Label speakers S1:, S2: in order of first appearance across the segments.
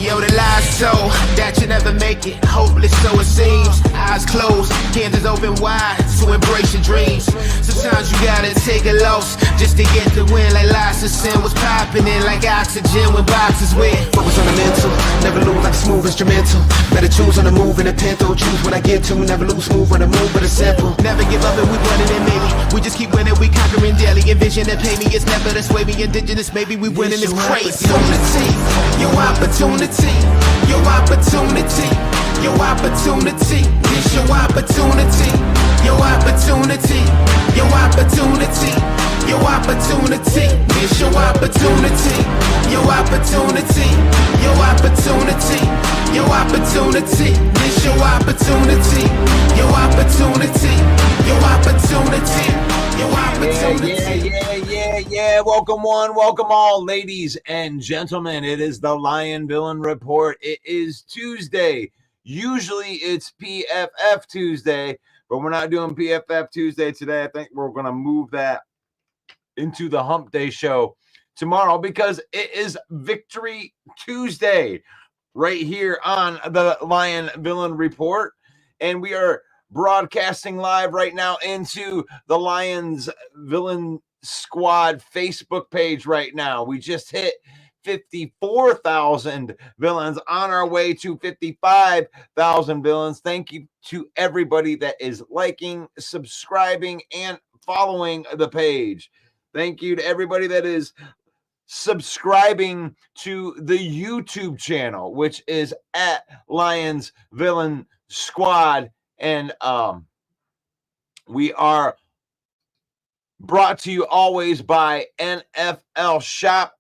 S1: Yo, the lies so that you never make it. Hopeless, so it seems. Eyes closed, canvas open wide to embrace your dreams. Sometimes you gotta take a loss just to get the win. Like lots of sin was popping in like oxygen when boxes wet. Focus on the mental, never lose like a smooth instrumental. Better choose on the move in a pinto. Choose when I get to, never lose smooth on the move, but it's simple. Never give up and we running it, maybe. We just keep winning, we conquering daily. Envision and pay me, it's never this way. We indigenous, maybe we winning, it's crazy. Your opportunity, your opportunity, your opportunity. It's your opportunity, your opportunity, your opportunity, your opportunity. It's your opportunity, your opportunity, your opportunity, your opportunity. It's your opportunity, your opportunity, your opportunity.
S2: Yeah. Welcome one, welcome all, ladies and gentlemen. It is the Lion Villain Report. It is Tuesday. Usually it's PFF Tuesday, but we're not doing PFF Tuesday today. I think we're going to move that into the Hump Day show tomorrow because it is Victory Tuesday right here on the Lion Villain Report. And we are broadcasting live right now into the Lions Villain Squad Facebook page right now. We just hit 54,000 villains, on our way to 55,000 villains. Thank you to everybody that is liking, subscribing, and following the page. Thank you to everybody that is subscribing to the YouTube channel, which is at Lions Villain Squad. And we are brought to you always by NFL Shop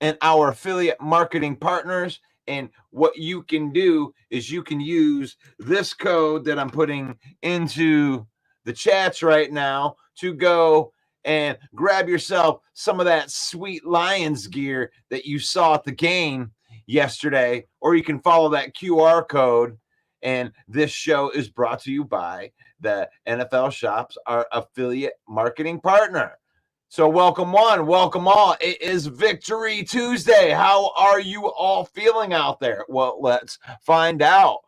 S2: and our affiliate marketing partners. And what you can do is you can use this code that I'm putting into the chats right now to go and grab yourself some of that sweet Lions gear that you saw at the game yesterday, or you can follow that QR code. And this show is brought to you by the NFL Shops, our affiliate marketing partner. So welcome one, welcome all. It is Victory Tuesday. How are you all feeling out there? Well, let's find out.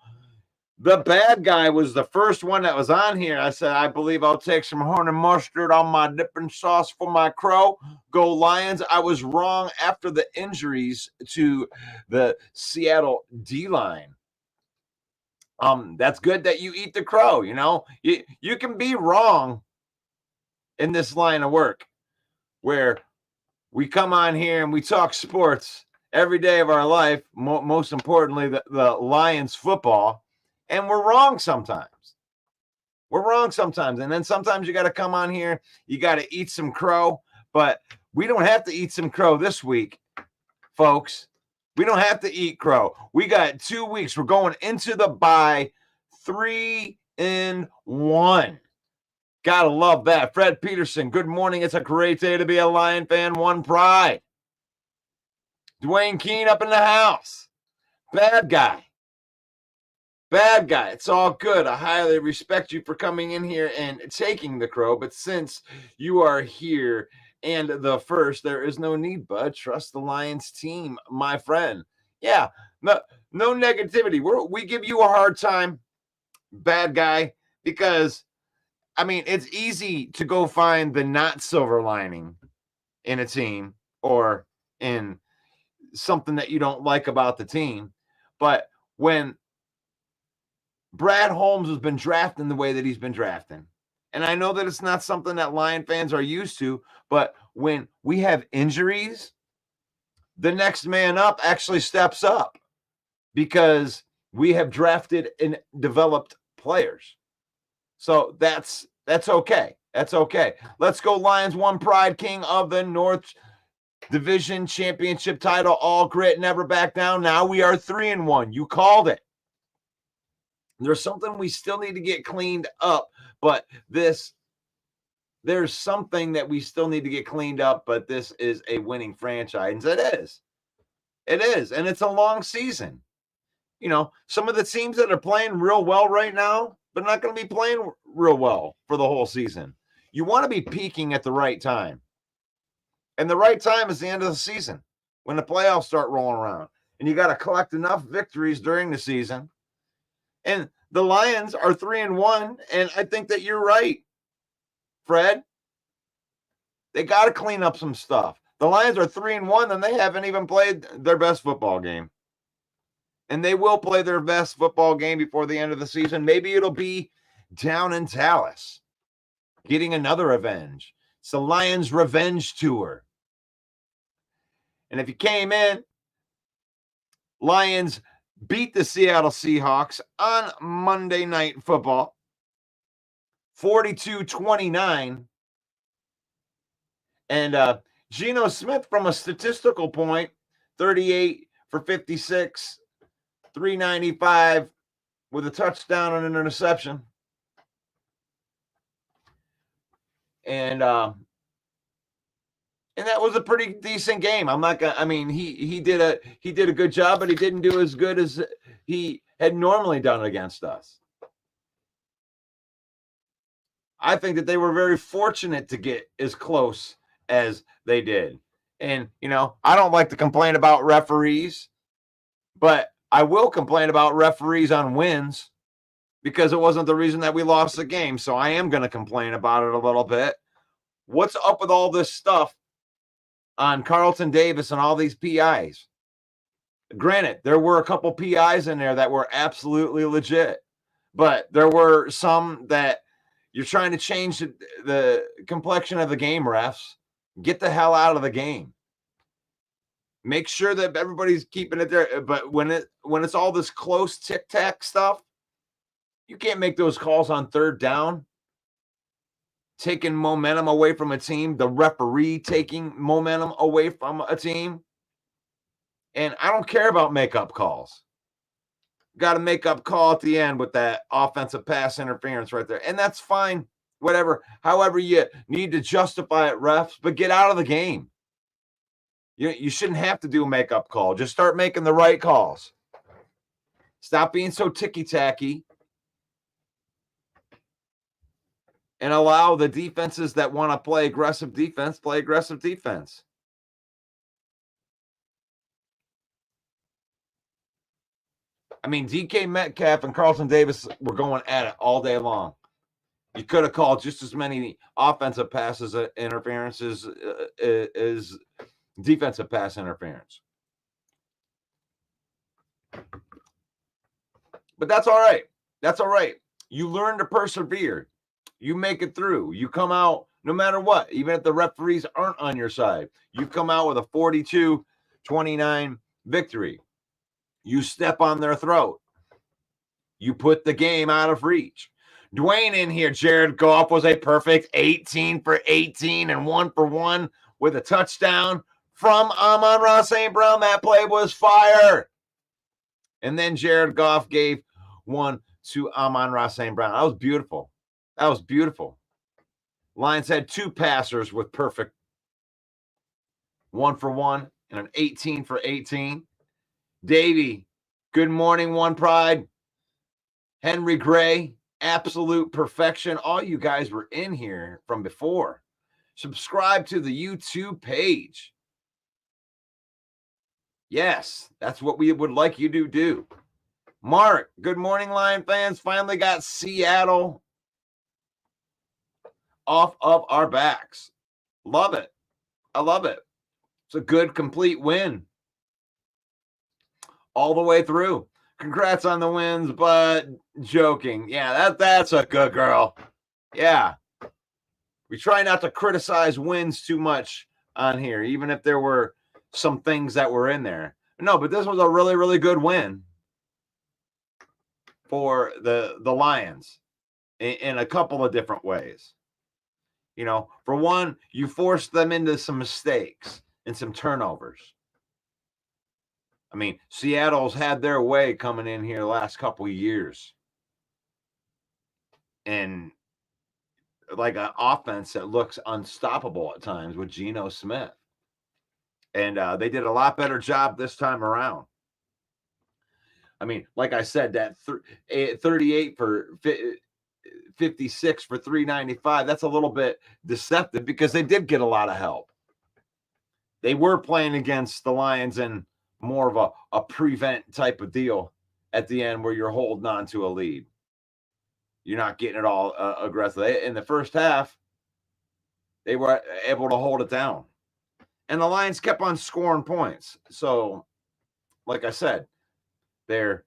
S2: The bad guy was the first one that was on here. I said, I believe I'll take some honey mustard on my dipping sauce for my crow. Go Lions. I was wrong after the injuries to the Seattle D-line. That's good that you eat the crow. You know, you can be wrong in this line of work where we come on here and we talk sports every day of our life, most importantly, the Lions football, and we're wrong sometimes. We're wrong sometimes. And then sometimes you got to come on here, you got to eat some crow, but we don't have to eat some crow this week, folks. We don't have to eat crow. We got 2 weeks. We're going into the bye 3-1. Gotta love that. Fred Peterson, good morning. It's a great day to be a Lion fan. One pride. Dwayne Keene up in the house. Bad guy. Bad guy. It's all good. I highly respect you for coming in here and taking the crow. But since you are here and the first, there is no need, bud. Trust the Lions team, my friend. Yeah, no negativity. We give you a hard time, bad guy, because I mean, it's easy to go find the not silver lining in a team or in something that you don't like about the team. But when Brad Holmes has been drafting the way that he's been drafting, and I know that it's not something that Lion fans are used to, but when we have injuries, the next man up actually steps up because we have drafted and developed players. So that's okay. That's okay. Let's go Lions. One pride, king of the North Division championship title, all grit, never back down. Now we are 3-1. You called it. There's something we still need to get cleaned up, but there's something that we still need to get cleaned up, but this is a winning franchise. It is. It is. And it's a long season. You know, some of the teams that are playing real well right now, they're not going to be playing real well for the whole season. You want to be peaking at the right time. And the right time is the end of the season when the playoffs start rolling around. And you got to collect enough victories during the season. And the Lions are 3-1. And I think that you're right, Fred. They got to clean up some stuff. The Lions are 3-1, and they haven't even played their best football game. And they will play their best football game before the end of the season. Maybe it'll be down in Dallas, getting another revenge. It's the Lions Revenge Tour. And if you came in, Lions beat the Seattle Seahawks on Monday Night Football, 42-29. And Geno Smith, from a statistical point, 38 for 56, 395 with a touchdown and an interception. And that was a pretty decent game. I'm not gonna. I mean, he did a good job, but he didn't do as good as he had normally done against us. I think that they were very fortunate to get as close as they did. And you know, I don't like to complain about referees, but I will complain about referees on wins because it wasn't the reason that we lost the game. So I am going to complain about it a little bit. What's up with all this stuff on Carlton Davis and all these PIs? Granted, there were a couple PIs in there that were absolutely legit, but there were some that you're trying to change the complexion of the game, refs. Get the hell out of the game. Make sure that everybody's keeping it there. But when it's all this close tic-tac stuff, you can't make those calls on third down. Taking momentum away from a team, the referee taking momentum away from a team. And I don't care about makeup calls. Got a makeup call at the end with that offensive pass interference right there. And that's fine whatever, however you need to justify it, refs, but get out of the game. You shouldn't have to do a makeup call. Just start making the right calls. Stop being so ticky-tacky and allow the defenses that want to play aggressive defense, play aggressive defense. I mean, DK Metcalf and Carlton Davis were going at it all day long. You could have called just as many offensive passes interferences as defensive pass interference. But that's all right. That's all right. You learn to persevere. You make it through. You come out no matter what, even if the referees aren't on your side. You come out with a 42-29 victory. You step on their throat. You put the game out of reach. Dwayne in here, Jared Goff was a perfect 18 for 18 and 1 for 1 with a touchdown from Amon-Ra St. Brown. That play was fire. And then Jared Goff gave one to Amon-Ra St. Brown. That was beautiful. That was beautiful. Lions had 2 passers with perfect 1 for 1 and an 18 for 18. Davey, good morning, One Pride. Henry Gray, absolute perfection. All you guys were in here from before. Subscribe to the YouTube page. Yes, that's what we would like you to do. Mark, good morning, Lion fans. Finally got Seattle off of our backs. Love it. I love it. It's a good, complete win all the way through. Congrats on the wins, but joking. Yeah, that's a good girl. Yeah. We try not to criticize wins too much on here, even if there were some things that were in there. No, but this was a really, really good win for the Lions in a couple of different ways. You know, for one, you forced them into some mistakes and some turnovers. I mean, Seattle's had their way coming in here the last couple of years. And like an offense that looks unstoppable at times with Geno Smith. And they did a lot better job this time around. I mean, like I said, that 38 for 56 for 395, that's a little bit deceptive because they did get a lot of help. They were playing against the Lions in more of a prevent type of deal at the end where you're holding on to a lead. You're not getting it all aggressive. In the first half, they were able to hold it down. And the Lions kept on scoring points. So, like I said, the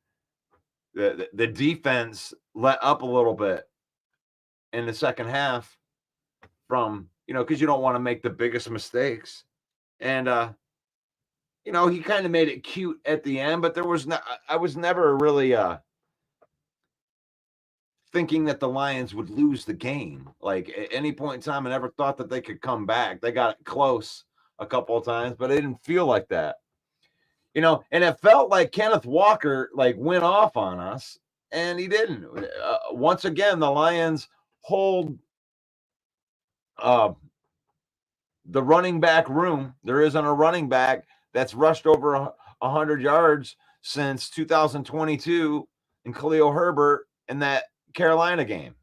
S2: defense let up a little bit in the second half from, because you don't want to make the biggest mistakes. And, he kind of made it cute at the end, but I was never really thinking that the Lions would lose the game. Like at any point in time, I never thought that they could come back. They got close a couple of times, but it didn't feel like that. And it felt like Kenneth Walker went off on us, and he didn't. Once again, the Lions hold the running back room. There isn't a running back that's rushed over 100 yards since 2022 in Khalil Herbert in that Carolina game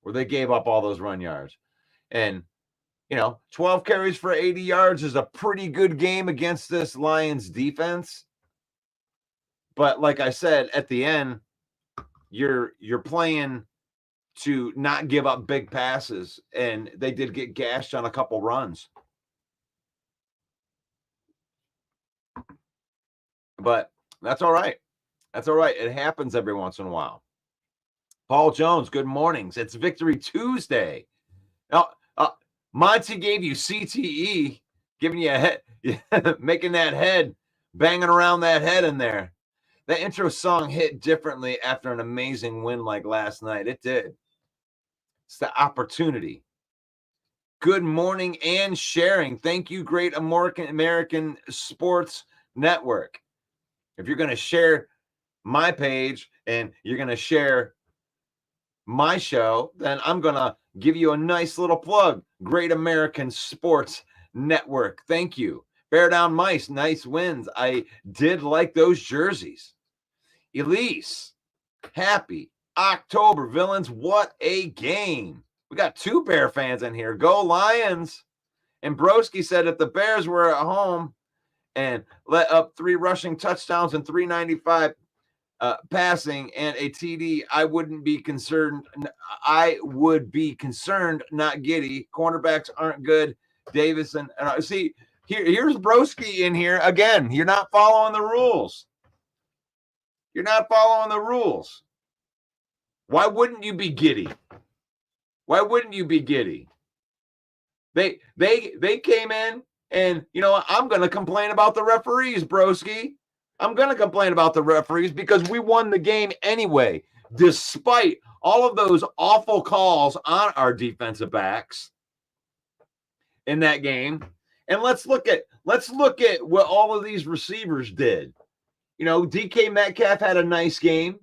S2: where they gave up all those run yards. And 12 carries for 80 yards is a pretty good game against this Lions defense. But like I said, at the end, you're playing to not give up big passes, and they did get gashed on a couple runs. But that's all right. That's all right. It happens every once in a while. Paul Jones, good mornings. It's Victory Tuesday. Now, Monty gave you CTE, giving you a head, making that head, banging around that head in there. That intro song hit differently after an amazing win like last night. It did. It's the opportunity. Good morning and sharing. Thank you, Great American Sports Network. If you're going to share my page and you're going to share my show, then I'm going to give you a nice little plug. Great American Sports Network. Thank you. Bear Down Mice, nice wins. I did like those jerseys. Elise, happy October. Villains, what a game. We got 2 Bear fans in here. Go Lions. And Broski said if the Bears were at home and let up 3 rushing touchdowns and 395 passing and a TD, I wouldn't be concerned. I would be concerned, not giddy. Cornerbacks aren't good. Davison. See, here's Broski in here. Again, you're not following the rules. You're not following the rules. Why wouldn't you be giddy? Why wouldn't you be giddy? They came in and, you know, I'm going to complain about the referees, Broski. I'm going to complain about the referees because we won the game anyway, despite all of those awful calls on our defensive backs in that game. And let's look at what all of these receivers did. You know, DK Metcalf had a nice game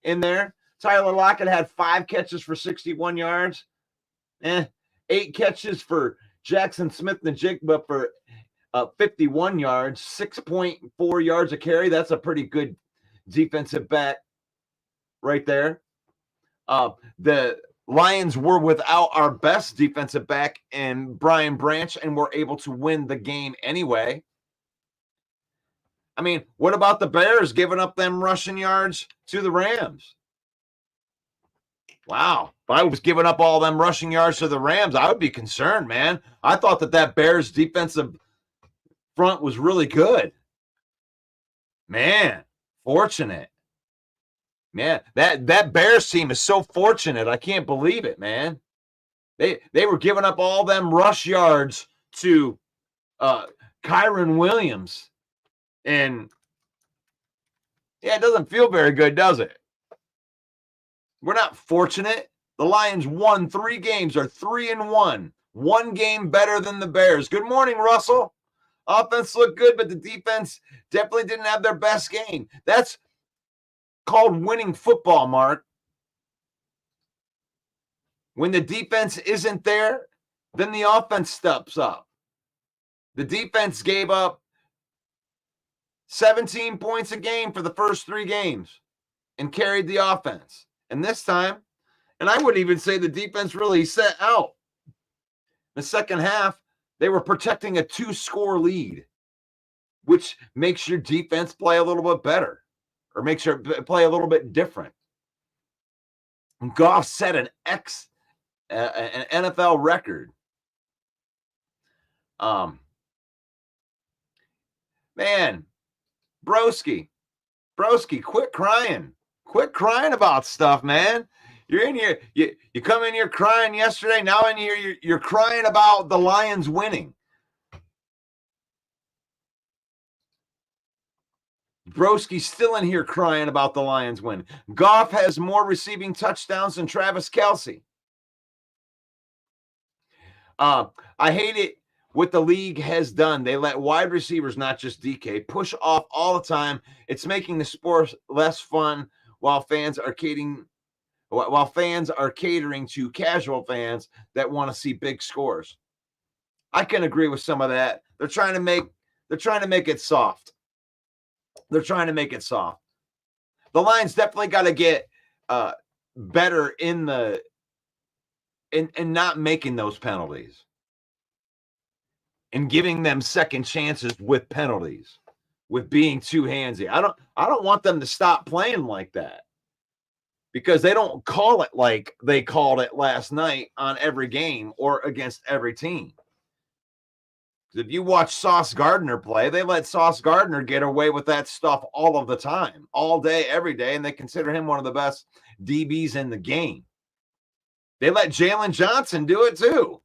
S2: in there. Tyler Lockett had 5 catches for 61 yards. 8 catches for Jackson Smith and Jigba for 51 yards, 6.4 yards a carry. That's a pretty good defensive back right there. The Lions were without our best defensive back in Brian Branch and were able to win the game anyway. I mean, what about the Bears giving up them rushing yards to the Rams? Wow. If I was giving up all them rushing yards to the Rams, I would be concerned, man. I thought that Bears defensive front was really good. Man, fortunate. Man, that Bears team is so fortunate. I can't believe it, man. They were giving up all them rush yards to Kyron Williams. And yeah, it doesn't feel very good, does it? We're not fortunate. The Lions won 3 games, are 3-1. 1 game better than the Bears. Good morning, Russell. Offense looked good, but the defense definitely didn't have their best game. That's called winning football, Mark. When the defense isn't there, then the offense steps up. The defense gave up 17 points a game for the first 3 games and carried the offense. And this time, and I wouldn't even say the defense really set out. The second half, they were protecting a 2-score lead, which makes your defense play a little bit better or makes your play a little bit different. And Goff set an NFL record. Man, Broski, quit crying. Quit crying about stuff, man. You're in here. You come in here crying yesterday. Now in here, you're crying about the Lions winning. Broski's still in here crying about the Lions win. Goff has more receiving touchdowns than Travis Kelce. I hate it what the league has done. They let wide receivers, not just DK, push off all the time. It's making the sport less fun while fans are catering to casual fans that want to see big scores. I can agree with some of that. They're trying to make it soft. They're trying to make it soft. The Lions definitely got to get better in not making those penalties and giving them second chances with penalties, with being too handsy. I don't want them to stop playing like that because they don't call it like they called it last night on every game or against every team. If you watch Sauce Gardner play, they let Sauce Gardner get away with that stuff all of the time, all day, every day, and they consider him one of the best DBs in the game. They let Jalen Johnson do it too.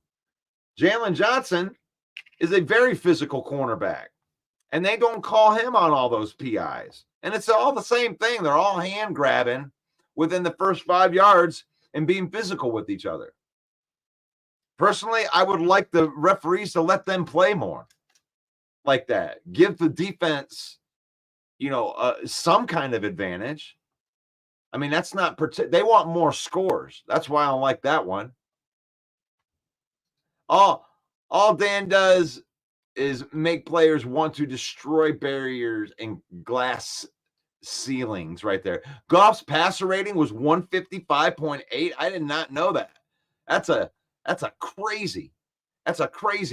S2: Jalen Johnson is a very physical cornerback, and they don't call him on all those PIs. And it's all the same thing. They're all hand grabbing within the first 5 yards and being physical with each other. Personally, I would like the referees to let them play more like that. Give the defense, some kind of advantage. I mean, that's not they want more scores. That's why I don't like that one. All Dan does is make players want to destroy barriers and glass ceilings right there. Goff's passer rating was 155.8. I did not know that. That's a crazy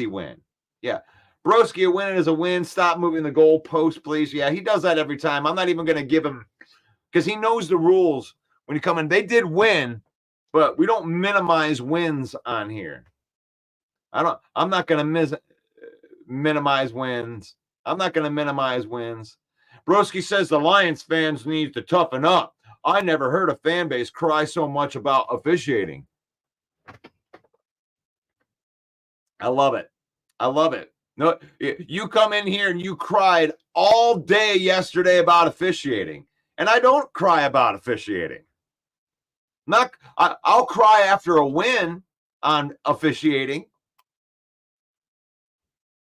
S2: win. Yeah. Broski, a win is a win. Stop moving the goal post, please. Yeah, he does that every time. I'm not even going to give him, because he knows the rules when you come in. They did win, but we don't minimize wins on here. I'm not going to minimize wins. I'm not going to minimize wins. Broski says the Lions fans need to toughen up. I never heard a fan base cry so much about officiating. I love it. I love it. No, you come in here and you cried all day yesterday about officiating, and I don't cry about officiating. I'll cry after a win on officiating.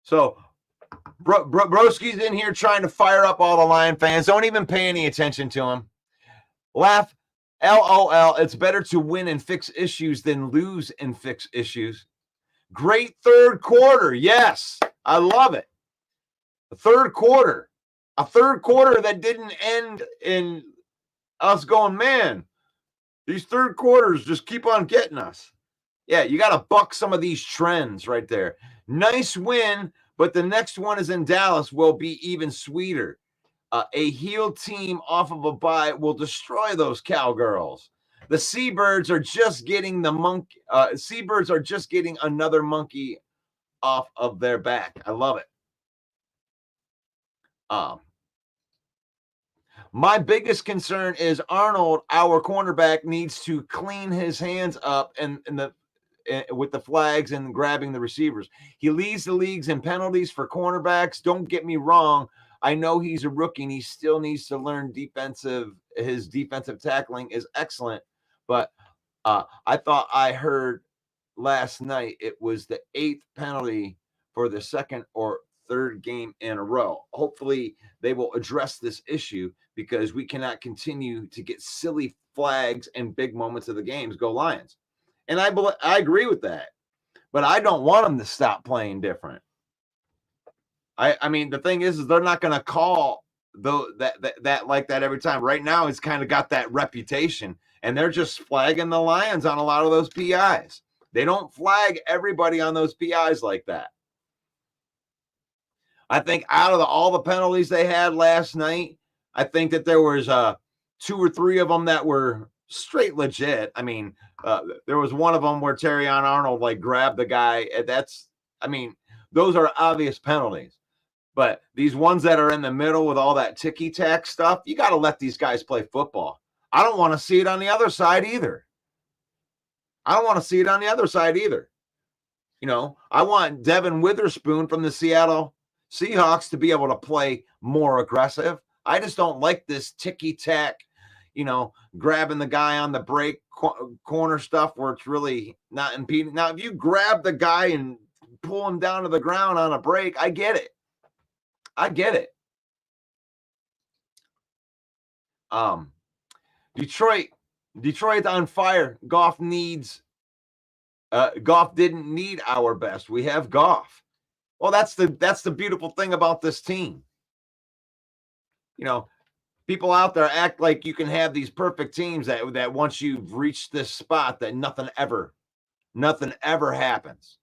S2: So Broski's in here trying to fire up all the Lion fans. Don't even pay any attention to him. Laugh. LOL. It's better to win and fix issues than lose and fix issues. Great third quarter. Yes, I love it. The third quarter. A third quarter that didn't end in us going, man, these third quarters just keep on getting us. Yeah, you got to buck some of these trends right there. Nice win, but the next one is in Dallas will be even sweeter. A heel team off of a bye will destroy those Cowgirls. The Seabirds are just getting the monkey. Seabirds are just getting another monkey off of their back. I love it. My biggest concern is Arnold, our cornerback, needs to clean his hands up with the flags and grabbing the receivers. He leads the leagues in penalties for cornerbacks. Don't get me wrong. I know he's a rookie and he still needs to learn his defensive tackling is excellent. But I thought I heard last night it was the 8th penalty for the second or third game in a row. Hopefully they will address this issue, because we cannot continue to get silly flags and big moments of the games. Go Lions. And I agree with that, but I don't want them to stop playing different. I mean, the thing is they're not going to call that like that every time. Right now, it's kind of got that reputation, and they're just flagging the Lions on a lot of those PIs. They don't flag everybody on those PIs like that. I think out of all the penalties they had last night, I think that there was 2 or 3 of them that were straight legit. I mean, there was one of them where Terrion Arnold grabbed the guy. Those are obvious penalties. But these ones that are in the middle with all that ticky-tack stuff, you got to let these guys play football. I don't want to see it on the other side either. You know, I want Devin Witherspoon from the Seattle Seahawks to be able to play more aggressive. I just don't like this ticky-tack, grabbing the guy on the break corner stuff where it's really not impeding. Now, if you grab the guy and pull him down to the ground on a break, I get it. Detroit on fire. Goff didn't need our best. We have Goff. Well, that's the beautiful thing about this team. People out there act like you can have these perfect teams that once you've reached this spot that nothing ever happens.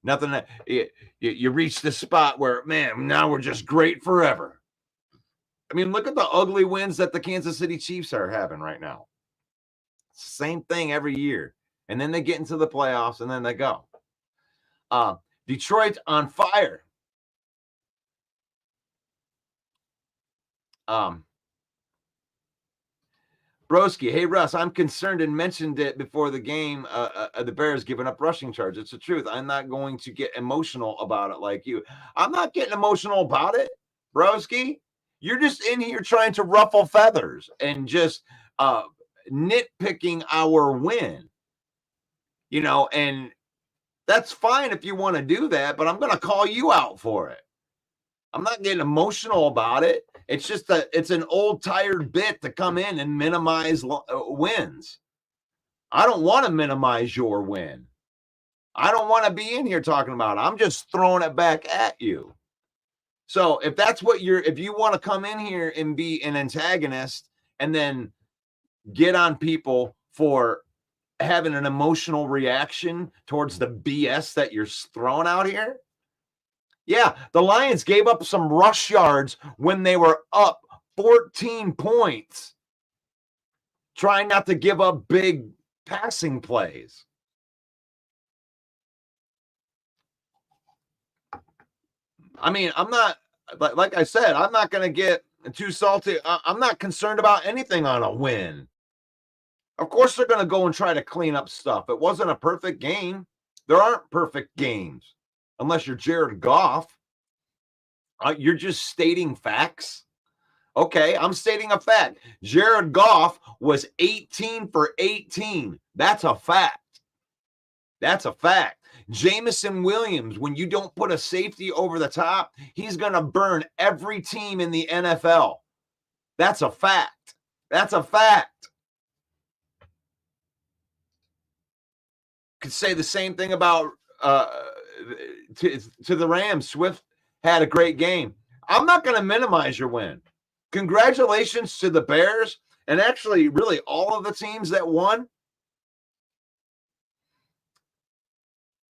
S2: You reach this spot where, man, now we're just great forever. I mean, look at the ugly wins that the Kansas City Chiefs are having right now. Same thing every year. And then they get into the playoffs and then they go. Detroit on fire. Broski, hey Russ, I'm concerned and mentioned it before the game. The Bears giving up rushing charge. It's the truth. I'm not going to get emotional about it like you. I'm not getting emotional about it, Broski. You're just in here trying to ruffle feathers and just nitpicking our win. And that's fine if you want to do that, but I'm going to call you out for it. I'm not getting emotional about it. It's just it's an old tired bit to come in and minimize wins. I don't want to minimize your win. I don't want to be in here talking about it. I'm just throwing it back at you. So if that's what if you want to come in here and be an antagonist and then get on people for having an emotional reaction towards the BS that you're throwing out here. Yeah, the Lions gave up some rush yards when they were up 14 points, trying not to give up big passing plays. I mean, I'm not, like I said, I'm not going to get too salty. I'm not concerned about anything on a win. Of course, they're going to go and try to clean up stuff. It wasn't a perfect game. There aren't perfect games unless you're Jared Goff. You're just stating facts. Okay, I'm stating a fact. Jared Goff was 18 for 18. That's a fact. That's a fact. Jameson Williams, when you don't put a safety over the top, he's going to burn every team in the NFL. That's a fact. That's a fact. Could say the same thing about to the Rams. Swift had a great game. I'm not going to minimize your win. Congratulations to the Bears and actually really all of the teams that won,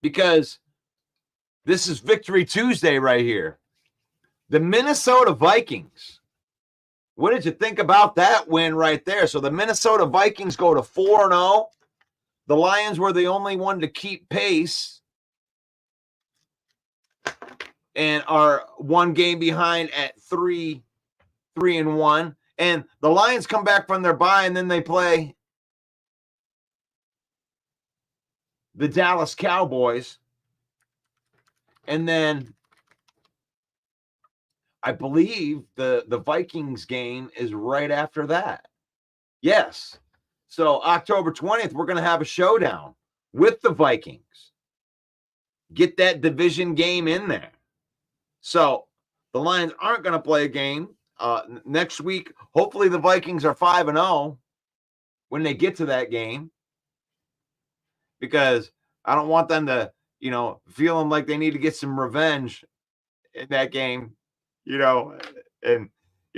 S2: because this is Victory Tuesday right here. The Minnesota Vikings. What did you think about that win right there? So the Minnesota Vikings go to 4-0. The Lions were the only one to keep pace and are one game behind at 3-1. And the Lions come back from their bye, and then they play the Dallas Cowboys. And then I believe the Vikings game is right after that. Yes. So October 20th, we're going to have a showdown with the Vikings. Get that division game in there. So the Lions aren't going to play a game next week. Hopefully the Vikings are 5-0 when they get to that game, because I don't want them to, feeling like they need to get some revenge in that game, and,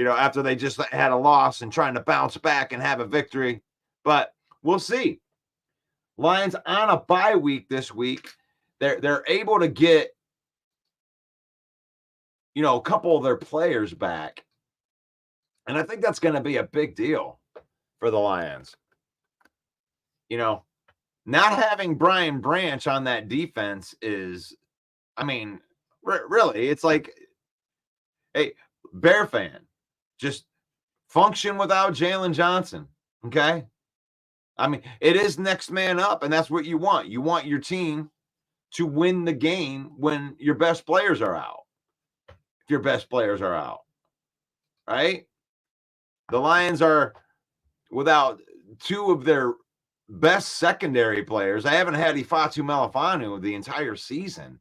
S2: after they just had a loss and trying to bounce back and have a victory. But we'll see. Lions on a bye week this week. They're able to get, a couple of their players back. And I think that's going to be a big deal for the Lions. Not having Brian Branch on that defense is, really, it's like, hey, Bear fan, just function without Jalen Johnson, okay? It is next man up, and that's what you want. You want your team to win the game when your best players are out. If your best players are out, right? The Lions are without two of their best secondary players. I haven't had Ifeatu Melifonwu the entire season.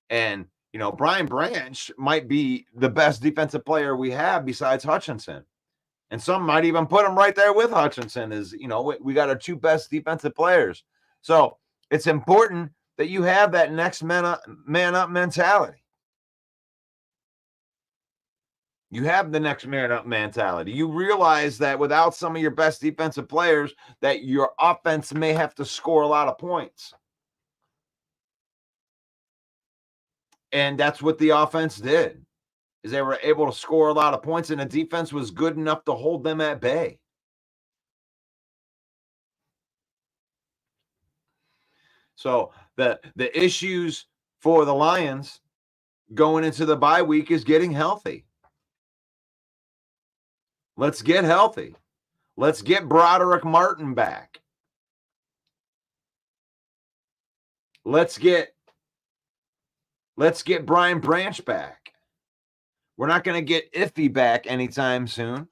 S2: And, Brian Branch might be the best defensive player we have besides Hutchinson. And some might even put him right there with Hutchinson as, we got our two best defensive players. So it's important that you have that next man up mentality. You have the next man up mentality. You realize that without some of your best defensive players, that your offense may have to score a lot of points. And that's what the offense did, is they were able to score a lot of points, and the defense was good enough to hold them at bay. So the issues for the Lions going into the bye week is getting healthy. Let's get healthy. Let's get Broderick Martin back. Let's get Brian Branch back. We're not going to get Iffy back anytime soon,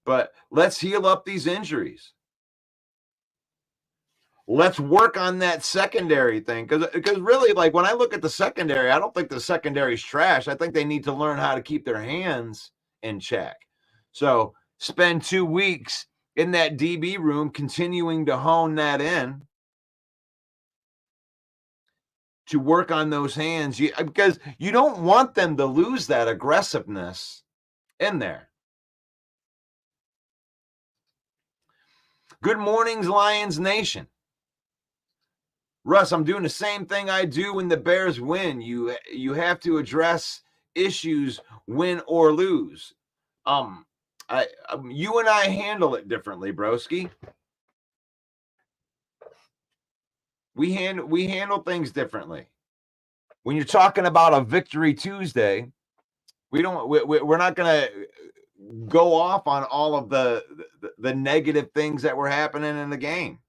S2: but let's heal up these injuries. Let's work on that secondary thing, because really, like, when I look at the secondary, I don't think the secondary's trash. I think they need to learn how to keep their hands in check. So spend 2 weeks in that DB room continuing to hone that in. to work on those hands, because you don't want them to lose that aggressiveness in there. Good mornings, Lions Nation. Russ, I'm doing the same thing I do when the Bears win. You have to address issues, win or lose. You and I handle it differently, broski. We handle things differently. When you're talking about a Victory Tuesday, we're not going to go off on all of the negative things that were happening in the game.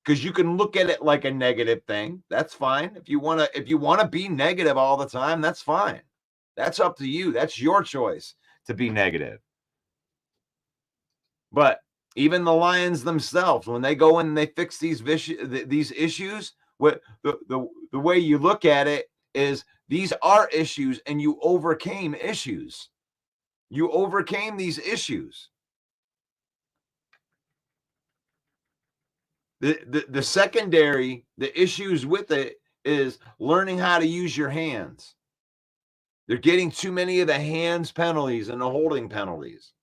S2: Because you can look at it like a negative thing. That's fine. If you want to be negative all the time, that's fine. That's up to you. That's your choice to be negative. But even the Lions themselves, when they go in and they fix these issues, what the way you look at it is these are issues, and you overcame issues. You overcame these issues. The secondary, the issues with it is learning how to use your hands. They're getting too many of the hands penalties and the holding penalties.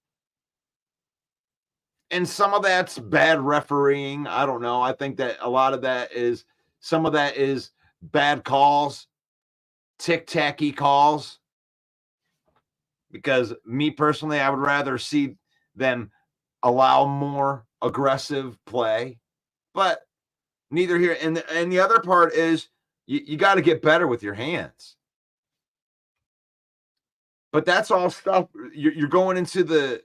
S2: And some of that's bad refereeing. I don't know. I think that a lot of that is, some of that is bad calls, tic-tacky calls. Because me personally, I would rather see them allow more aggressive play. But neither here. And the other part is you got to get better with your hands. But that's all stuff. You're going into the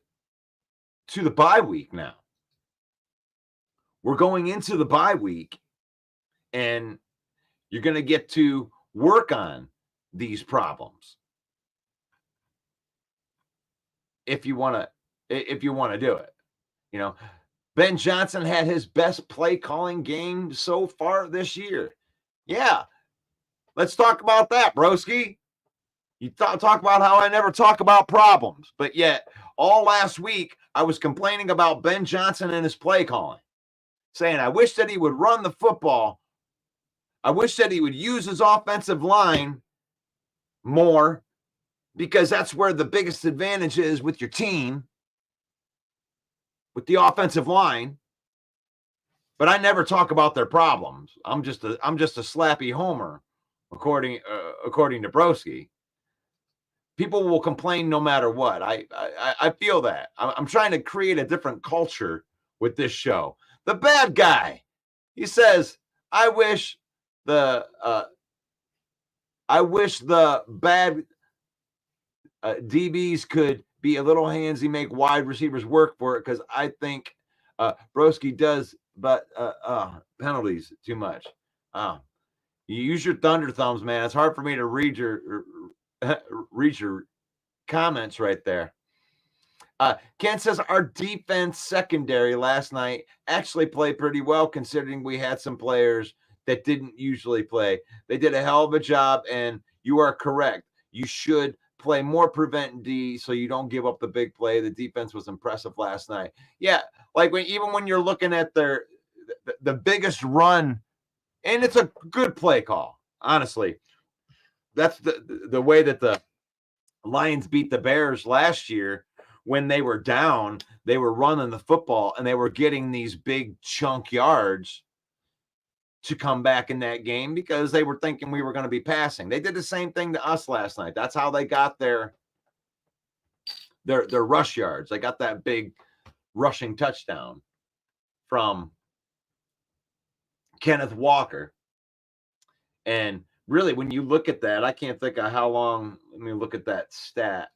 S2: bye week now. We're going into the bye week, and you're going to get to work on these problems if you want to do it. You know, Ben Johnson had his best play calling game so far this year. Yeah, let's talk about that, broski. You talk about how I never talk about problems, but yet all last week I was complaining about Ben Johnson and his play calling, saying I wish that he would run the football. I wish that he would use his offensive line more, because that's where the biggest advantage is with your team, with the offensive line. But I never talk about their problems. I'm just a slappy homer, according to Broski. People will complain no matter what. I feel that. I'm trying to create a different culture with this show. The bad guy, he says, I wish the bad DBs could be a little handsy, make wide receivers work for it, because I think Broski does but penalties too much. You use your thunder thumbs, man. It's hard for me to read your comments right there. Ken says our defense secondary last night actually played pretty well, considering we had some players that didn't usually play. They did a hell of a job, and you are correct. You should play more prevent D so you don't give up the big play. The defense was impressive last night. Yeah, like even when you're looking at the biggest run, and it's a good play call, honestly. That's the way that the Lions beat the Bears last year. When they were down, they were running the football, and they were getting these big chunk yards to come back in that game, because they were thinking we were going to be passing. They did the same thing to us last night. That's how they got their rush yards. They got that big rushing touchdown from Kenneth Walker. And really, when you look at that, I can't think of how long. Let me look at that stat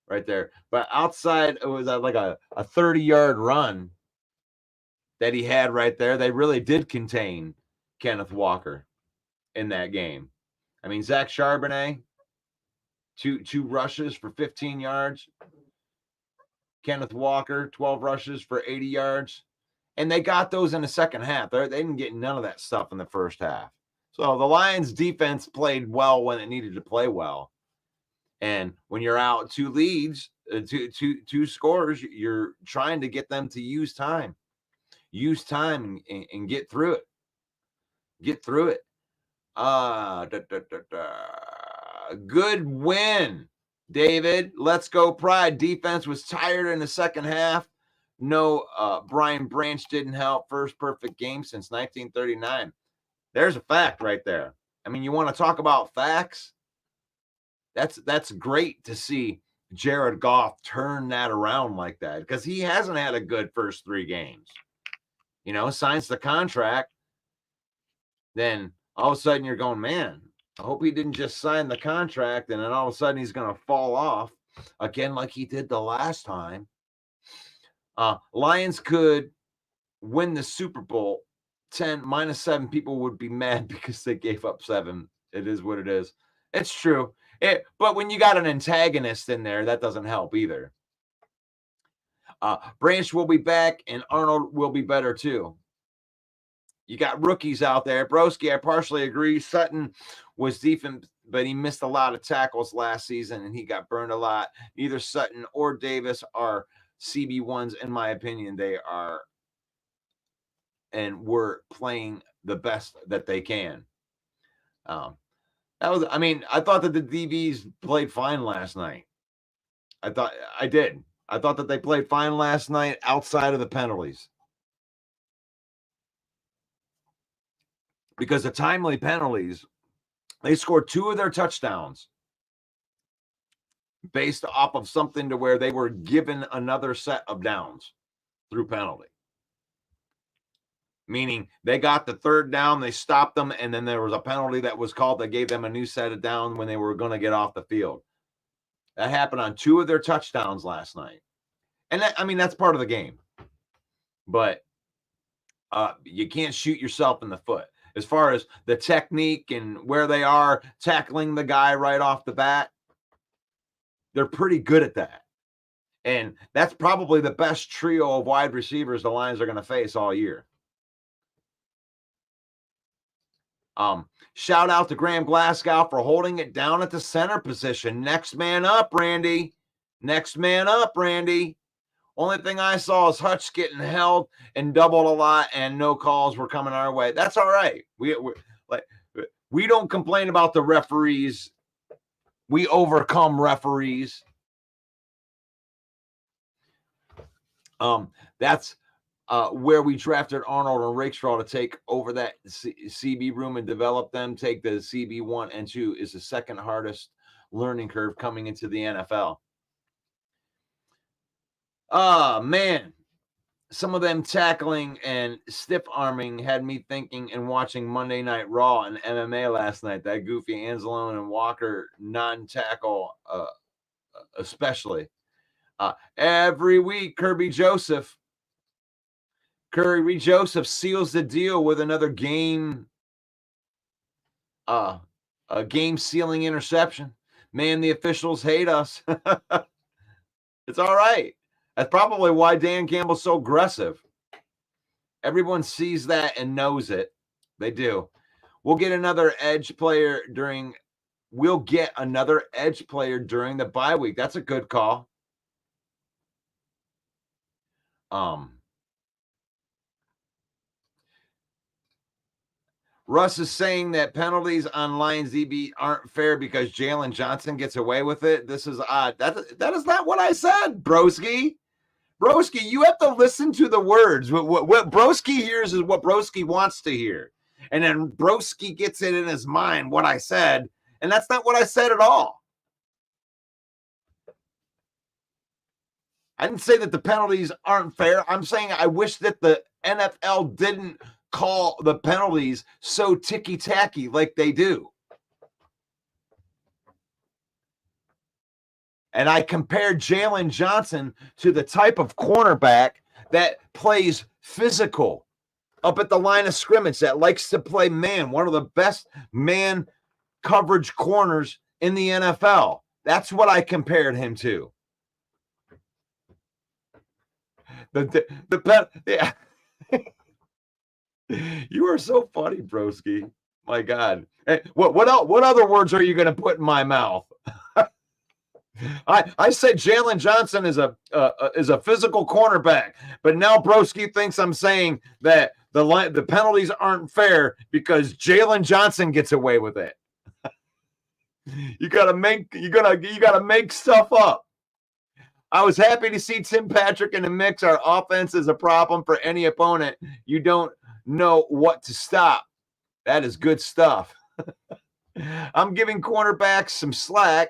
S2: right there. But outside, it was like a 30-yard run that he had right there. They really did contain Kenneth Walker in that game. I mean, Zach Charbonnet, two rushes for 15 yards. Kenneth Walker, 12 rushes for 80 yards. And they got those in the second half. They didn't get none of that stuff in the first half. So the Lions defense played well when it needed to play well. And when you're out two leads, two scores, you're trying to get them to use time and get through it. Get through it. Good win, David. Let's go, Pride. Defense was tired in the second half. No, Brian Branch didn't help. First perfect game since 1939. There's a fact right there. I mean, you want to talk about facts? That's great to see Jared Goff turn that around like that, because he hasn't had a good first 3 games. You know, signs the contract, then all of a sudden you're going, man, I hope he didn't just sign the contract and then all of a sudden he's going to fall off again like he did the last time. Lions could win the Super Bowl 10 -7. People would be mad because they gave up 7. It is what it is. It's true. But when you got an antagonist in there, that doesn't help either. Branch will be back and Arnold will be better too. You got rookies out there. Broski, I partially agree. Sutton was defense, but he missed a lot of tackles last season and he got burned a lot. Neither Sutton or Davis are CB1s, in my opinion. They are and were playing the best that they can. I thought that the DBs played fine last night. I thought that they played fine last night outside of the penalties. Because the timely penalties, they scored 2 of their touchdowns based off of something to where they were given another set of downs through penalty. Meaning they got the 3rd down, they stopped them, and then there was a penalty that was called that gave them a new set of down when they were going to get off the field. That happened on 2 of their touchdowns last night. And that's part of the game. But you can't shoot yourself in the foot. As far as the technique and where they are tackling the guy right off the bat, they're pretty good at that. And that's probably the best trio of wide receivers the Lions are going to face all year. Shout out to Graham Glasgow for holding it down at the center position. Next man up, Randy. Next man up, Randy. Only thing I saw is Hutch getting held and doubled a lot, and no calls were coming our way. That's all right. We don't complain about the referees. We overcome referees. That's where we drafted Arnold and Rakestraw to take over that CB room and develop them. Take the CB 1 and 2 is the second hardest learning curve coming into the NFL. Man, some of them tackling and stiff arming had me thinking and watching Monday Night Raw and MMA last night. That goofy Anzalone and Walker non-tackle, especially. Every week, Kirby Joseph seals the deal with another game, a game-sealing interception. Man, the officials hate us. It's all right. That's probably why Dan Campbell's so aggressive. Everyone sees that and knows it. They do. We'll get another edge player during the bye week. That's a good call. Russ is saying that penalties on Lions DB aren't fair because Jalen Johnson gets away with it. This is odd. That is not what I said, Broski. Broski, you have to listen to the words. What Broski hears is what Broski wants to hear. And then Broski gets it in his mind what I said, and that's not what I said at all. I didn't say that the penalties aren't fair. I'm saying I wish that the NFL didn't call the penalties so ticky-tacky like they do. And I compared Jalen Johnson to the type of cornerback that plays physical up at the line of scrimmage, that likes to play man, one of the best man coverage corners in the NFL. That's what I compared him to. Yeah. You are so funny, broski. My God. Hey, what other words are you going to put in my mouth? I said Jalen Johnson is a physical cornerback, but now Broski thinks I'm saying that the penalties aren't fair because Jalen Johnson gets away with it. You gotta make stuff up. I was happy to see Tim Patrick in the mix. Our offense is a problem for any opponent. You don't know what to stop. That is good stuff. I'm giving cornerbacks some slack.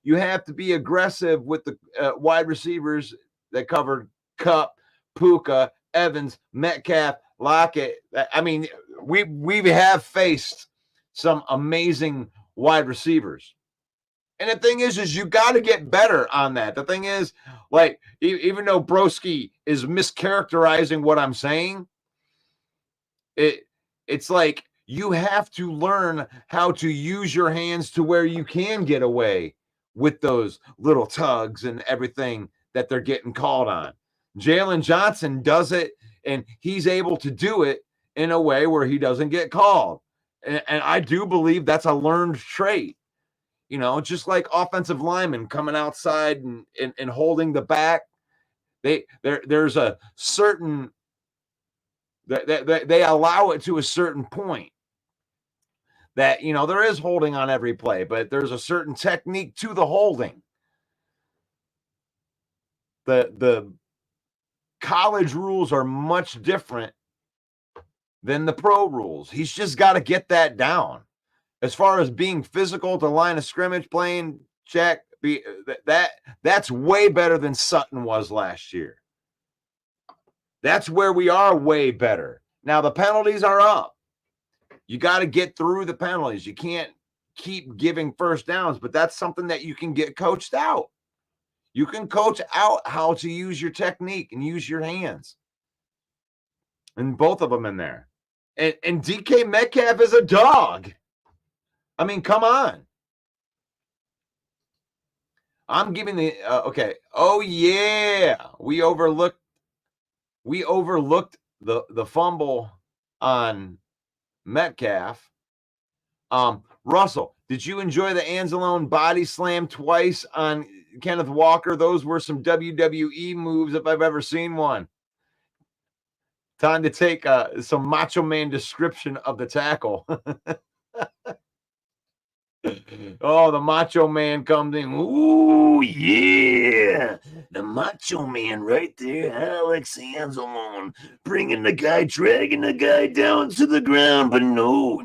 S2: You have to be aggressive with the wide receivers that covered Kupp, Puka, Evans, Metcalf, Lockett. I mean, we have faced some amazing wide receivers. And the thing is you got to get better on that. The thing is, like, even though Broski is mischaracterizing what I'm saying, it's like you have to learn how to use your hands to where you can get away with those little tugs and everything that they're getting called on. Jalen Johnson does it, and he's able to do it in a way where he doesn't get called. And I do believe that's a learned trait. You know, just like offensive linemen coming outside and holding the back. There's a certain they allow it to a certain point that, you know, there is holding on every play, but there's a certain technique to the holding. The college rules are much different than the pro rules. He's just got to get that down. As far as being physical to line of scrimmage, playing check, that's way better than Sutton was last year. That's where we are way better. Now the penalties are up. You got to get through the penalties. You can't keep giving first downs, but that's something that you can get coached out. You can coach out how to use your technique and use your hands. And both of them in there. And DK Metcalf is a dog. I mean, come on. I'm giving the okay. Oh yeah, we overlooked the fumble on Metcalf. Russell, did you enjoy the Anzalone body slam twice on Kenneth Walker? Those were some WWE moves if I've ever seen one. Time to take some Macho Man description of the tackle. Oh, the Macho Man comes in. Ooh, yeah. The Macho Man right there, Alex Anzalone, bringing the guy, dragging the guy down to the ground. But no.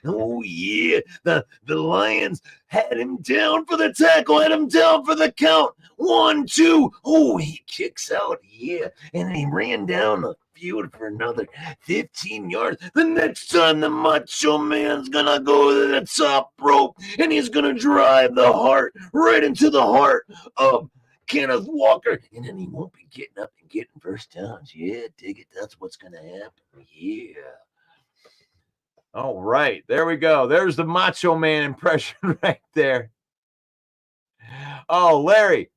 S2: Oh, yeah. The Lions had him down for the tackle, had him down for the count. 1, 2. Oh, he kicks out. Yeah. And then he ran down the field for another 15 yards. The next time the Macho Man's gonna go to the top rope and he's gonna drive the heart right into the heart of Kenneth Walker, and then he won't be getting up and getting first downs. Yeah, dig it. That's what's gonna happen. Yeah. All right, there we go. There's the Macho Man impression right there. Oh, Larry,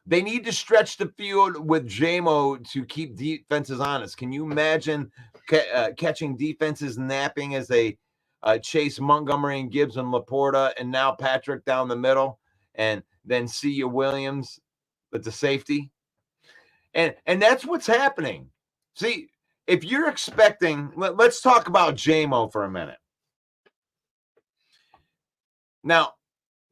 S2: they need to stretch the field with JMO to keep defenses honest. Can you imagine catching defenses napping as they chase Montgomery and Gibbs and Laporta, and now Patrick down the middle, and then C.U. Williams with the safety? And that's what's happening. See, if you're expecting, let's talk about JMO for a minute. Now,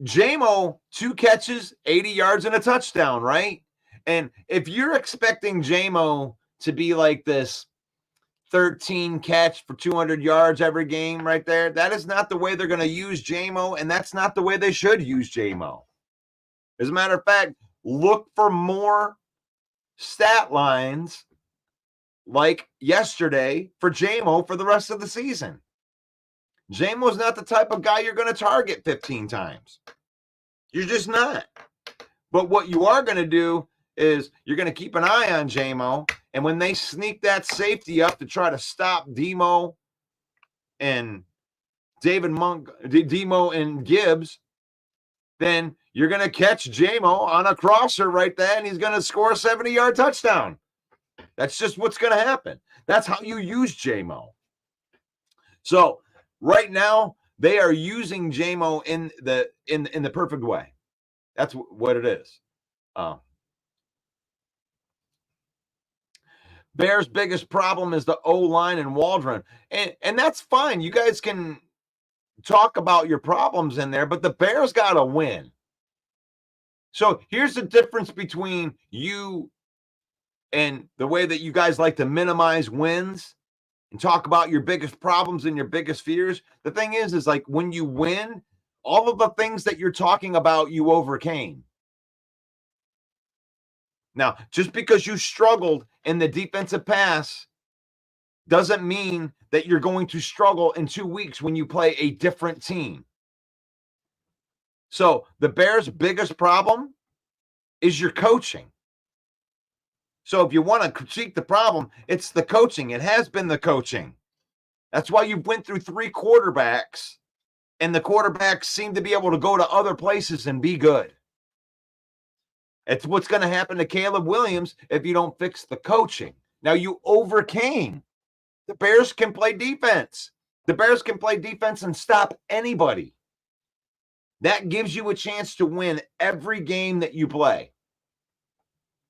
S2: JMO, 2 catches, 80 yards, and a touchdown, right? And if you're expecting JMO to be like this 13 catch for 200 yards every game right there, that is not the way they're going to use JMO, and that's not the way they should use JMO. As a matter of fact, look for more stat lines like yesterday for JMO for the rest of the season. JMO's not the type of guy you're going to target 15 times. You're just not. But what you are going to do is you're going to keep an eye on JMO, and when they sneak that safety up to try to stop Demo and Demo and Gibbs, then you're going to catch JMO on a crosser right there, and he's going to score a 70-yard touchdown. That's just what's going to happen. That's how you use JMO. So right now, they are using JMO in the perfect way. That's what it is. Bears' biggest problem is the O-line and Waldron. And that's fine. You guys can talk about your problems in there, but the Bears got to win. So here's the difference between you and the way that you guys like to minimize wins and talk about your biggest problems and your biggest fears. The thing is like when you win, all of the things that you're talking about, you overcame. Now, just because you struggled in the defensive pass doesn't mean that you're going to struggle in 2 weeks when you play a different team. So the Bears' biggest problem is your coaching. So if you want to critique the problem, it's the coaching. It has been the coaching. That's why you went through 3 quarterbacks, and the quarterbacks seem to be able to go to other places and be good. It's what's going to happen to Caleb Williams if you don't fix the coaching. Now, you overcame. The Bears can play defense. The Bears can play defense and stop anybody. That gives you a chance to win every game that you play.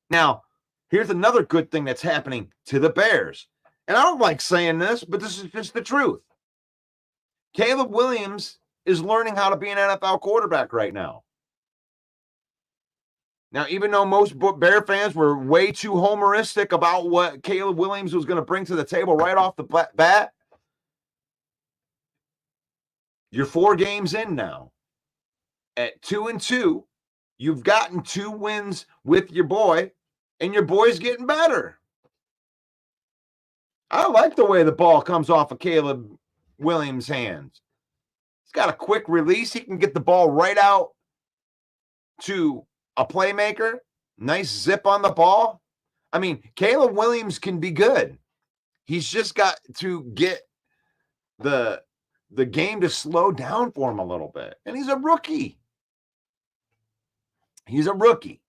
S2: Now, here's another good thing that's happening to the Bears. And I don't like saying this, but this is just the truth. Caleb Williams is learning how to be an NFL quarterback right now. Now, even though most Bear fans were way too homeristic about what Caleb Williams was going to bring to the table right off the bat, you're 4 games in now. At 2-2, you've gotten 2 wins with your boy, and your boy's getting better. I like the way the ball comes off of Caleb Williams' hands. He's got a quick release. He can get the ball right out to a playmaker. Nice zip on the ball. I mean, Caleb Williams can be good. He's just got to get the game to slow down for him a little bit. And he's a rookie. He's a rookie.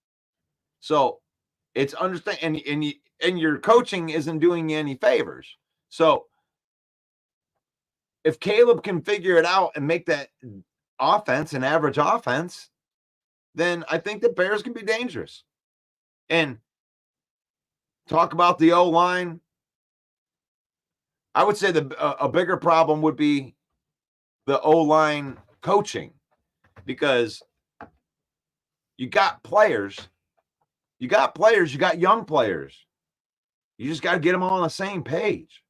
S2: So it's understand and your coaching isn't doing you any favors. So if Caleb can figure it out and make that offense an average offense, then I think the Bears can be dangerous. And talk about the O-line. I would say a bigger problem would be the O-line coaching, because you got players. You got young players. You just got to get them all on the same page.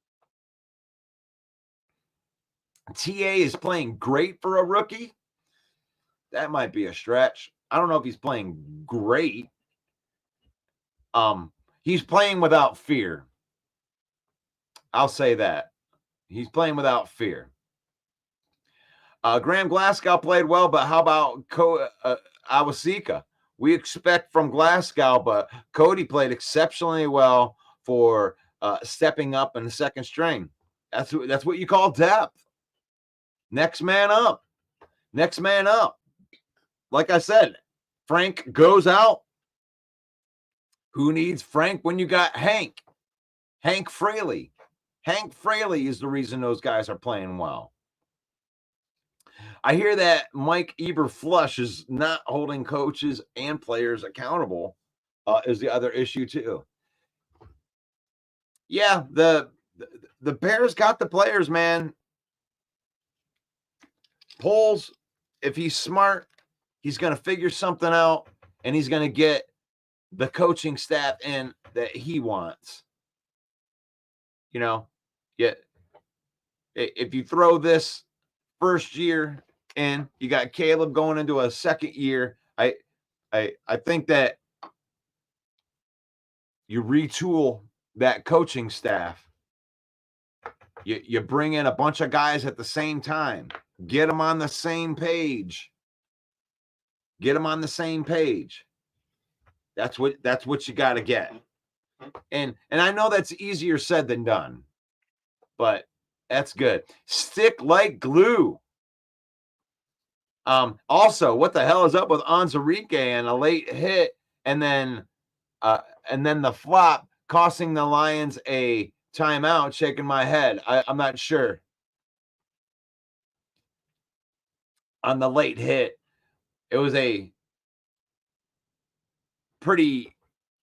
S2: TA is playing great for a rookie. That might be a stretch. I don't know if he's playing great. He's playing without fear. I'll say that. He's playing without fear. Graham Glasgow played well, but how about Awasika? We expect from Glasgow, but Cody played exceptionally well for stepping up in the second string. That's what you call depth. Next man up. Next man up. Like I said, Frank goes out. Who needs Frank when you got Hank? Hank Fraley. Hank Fraley is the reason those guys are playing well. I hear that Mike Eberflush is not holding coaches and players accountable is the other issue too. Yeah, the Bears got the players, man. Poles, if he's smart, he's going to figure something out, and he's going to get the coaching staff in that he wants. You know, yeah. If you throw this first year in, you got Caleb going into a second year. I think that you retool that coaching staff. You bring in a bunch of guys at the same time. Get them on the same page. Get them on the same page. That's what you got to get. And I know that's easier said than done, but that's good. Stick like glue. Also, what the hell is up with Onzarike and a late hit and then the flop costing the Lions a timeout? Shaking my head. I'm not sure. On the late hit, it was a pretty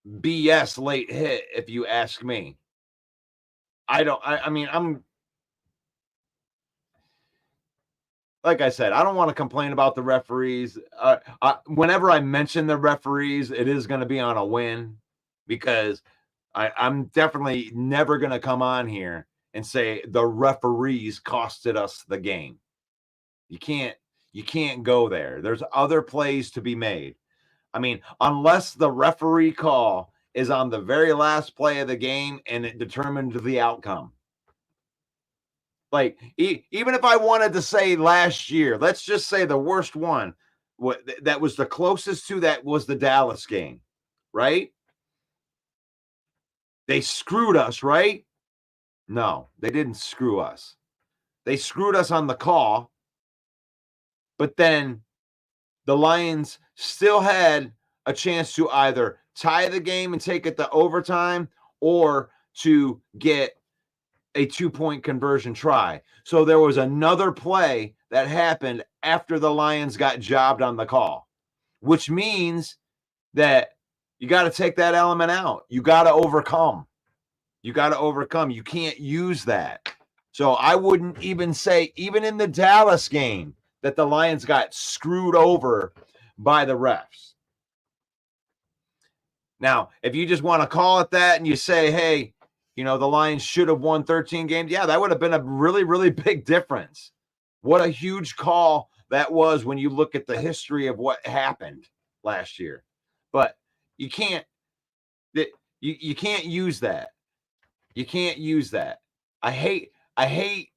S2: BS late hit, if you ask me. I mean, like I said, I don't want to complain about the referees. Whenever I mention the referees, it is going to be on a win, because I'm definitely never going to come on here and say the referees costed us the game. You can't go there. There's other plays to be made. I mean, unless the referee call is on the very last play of the game and it determined the outcome. Like, even if I wanted to say last year, let's just say the worst one, that was the closest to that was the Dallas game, right? They screwed us, right? No, they didn't screw us. They screwed us on the call, but then the Lions still had a chance to either tie the game and take it to overtime, or to get a 2-point conversion try. So there was another play that happened after the Lions got jobbed on the call, which means that you got to take that element out. You got to overcome. You can't use that. So I wouldn't even say, even in the Dallas game, that the Lions got screwed over by the refs. Now, if you just want to call it that and you say, hey, the Lions should have won 13 games, yeah, that would have been a really, really big difference. What a huge call that was when you look at the history of what happened last year. But you can't use that. You can't use that. I hate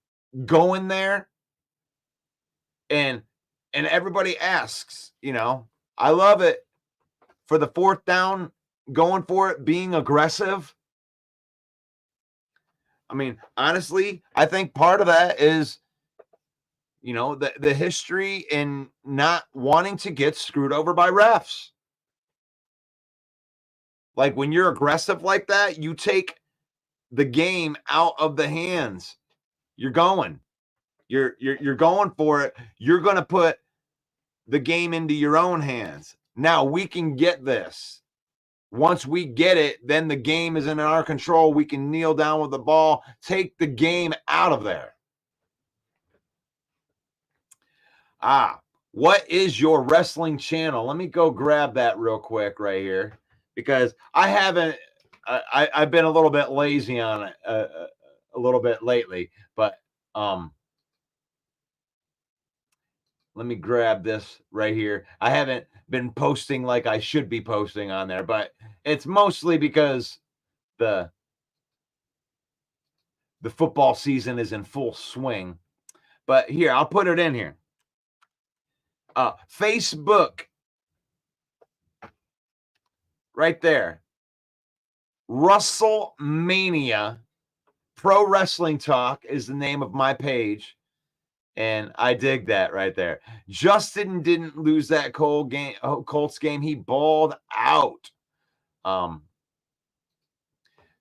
S2: going there and everybody asks, I love it for the fourth down, going for it, being aggressive. I mean, honestly, I think part of that is, the history in not wanting to get screwed over by refs. Like, when you're aggressive like that, you take the game out of the hands. You're going for it. You're going to put the game into your own hands. Now we can get this. Once we get it, then the game is in our control. We can kneel down with the ball, take the game out of there. What is your wrestling channel? Let me go grab that real quick right here, because I've been a little bit lazy on it a little bit lately, but let me grab this right here. I haven't been posting like I should be posting on there, but it's mostly because the football season is in full swing. But here, I'll put it in here. Facebook, right there. WrestleMania Pro Wrestling Talk is the name of my page. And I dig that right there. Justin didn't lose that Colts game. He balled out.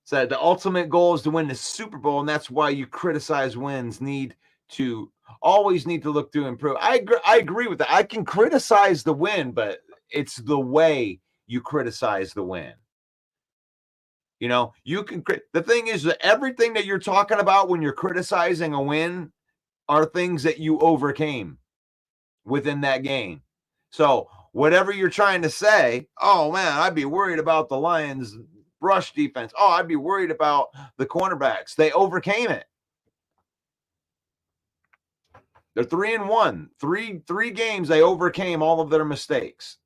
S2: Said the ultimate goal is to win the Super Bowl, and that's why you criticize wins. Always need to look to improve. I agree with that. I can criticize the win, but it's the way you criticize the win. You can. The thing is that everything that you're talking about when you're criticizing a win are things that you overcame within that game. So whatever you're trying to say, oh man, I'd be worried about the Lions rush defense. Oh, I'd be worried about the cornerbacks. They overcame it. They're 3-1. Three games they overcame all of their mistakes.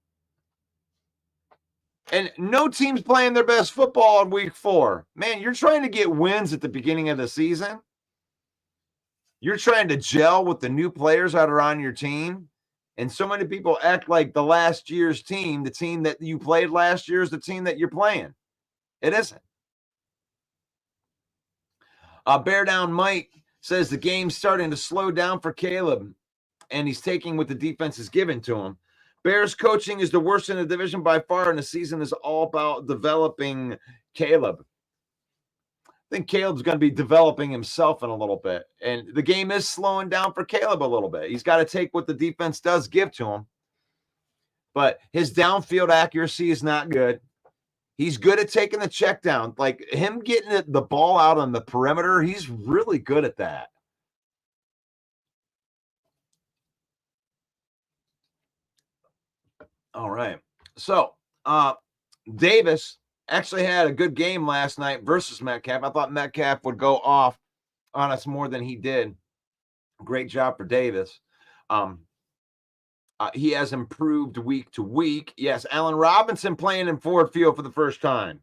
S2: And no team's playing their best football in week 4. Man, you're trying to get wins at the beginning of the season. You're trying to gel with the new players that are on your team. And so many people act like the last year's team, the team that you played last year, is the team that you're playing. It isn't. Bear Down Mike says the game's starting to slow down for Caleb, and he's taking what the defense is given to him. Bears coaching is the worst in the division by far, and the season is all about developing Caleb. I think Caleb's going to be developing himself in a little bit, and the game is slowing down for Caleb a little bit. He's got to take what the defense does give to him, but his downfield accuracy is not good. He's good at taking the check down. Like him getting the ball out on the perimeter, he's really good at that. All right. So, Davis actually had a good game last night versus Metcalf. I thought Metcalf would go off on us more than he did. Great job for Davis. He has improved week to week. Yes, Allen Robinson playing in Ford Field for the first time.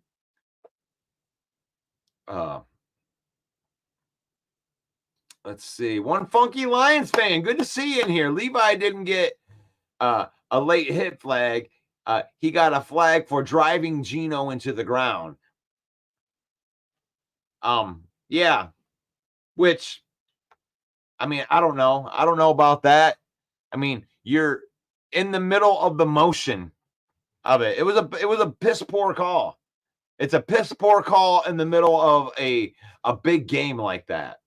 S2: Let's see. One funky Lions fan. Good to see you in here. Levi didn't get a late hit flag. He got a flag for driving Geno into the ground. Yeah. Which, I mean, I don't know. I don't know about that. I mean, you're in the middle of the motion of it. It was a piss poor call. It's a piss poor call in the middle of a big game like that.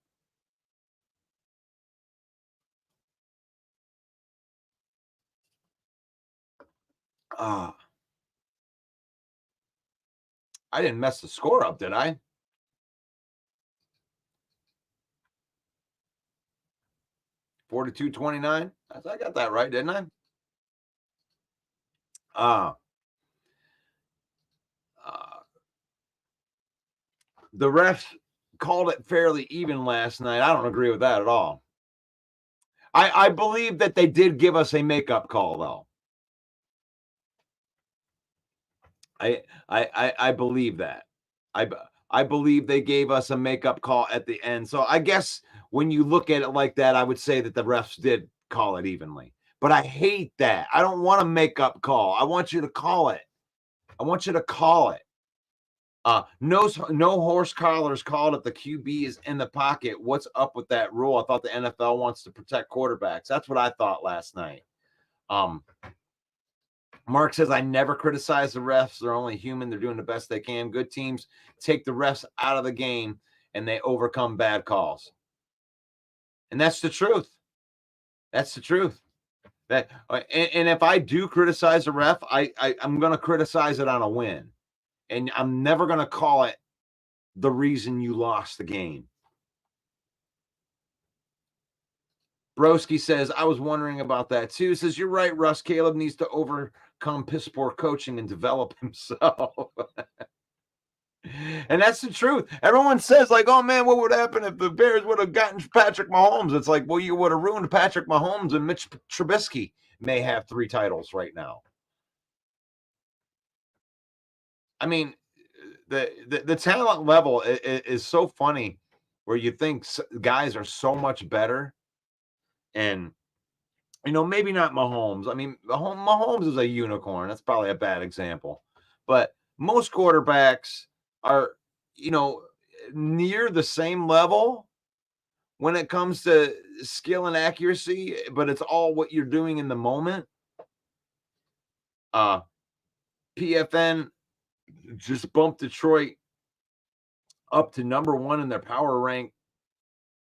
S2: I didn't mess the score up, did I? $42-29. I got that right, didn't I? The refs called it fairly even last night. I don't agree with that at all. I believe that they did give us a makeup call, though. I believe that. I believe they gave us a makeup call at the end. So I guess when you look at it like that, I would say that the refs did call it evenly. But I hate that. I don't want a makeup call. I want you to call it. I want you to call it. No horse collars called if the QB is in the pocket. What's up with that rule? I thought the NFL wants to protect quarterbacks. That's what I thought last night. Mark says, I never criticize the refs. They're only human. They're doing the best they can. Good teams take the refs out of the game and they overcome bad calls. And that's the truth. That's the truth. And if I do criticize a ref, I'm going to criticize it on a win. And I'm never going to call it the reason you lost the game. Broski says, I was wondering about that too. He says, you're right, Russ. Caleb needs to overcome piss poor coaching and develop himself. And that's the truth. Everyone says, like, oh, man, what would happen if the Bears would have gotten Patrick Mahomes? It's like, well, you would have ruined Patrick Mahomes, and Mitch Trubisky may have 3 titles right now. I mean, the talent level is so funny where you think guys are so much better. And, you know, maybe not Mahomes. I mean, Mahomes is a unicorn. That's probably a bad example. But most quarterbacks are, you know, near the same level when it comes to skill and accuracy, but it's all what you're doing in the moment. PFN just bumped Detroit up to number 1 in their power rank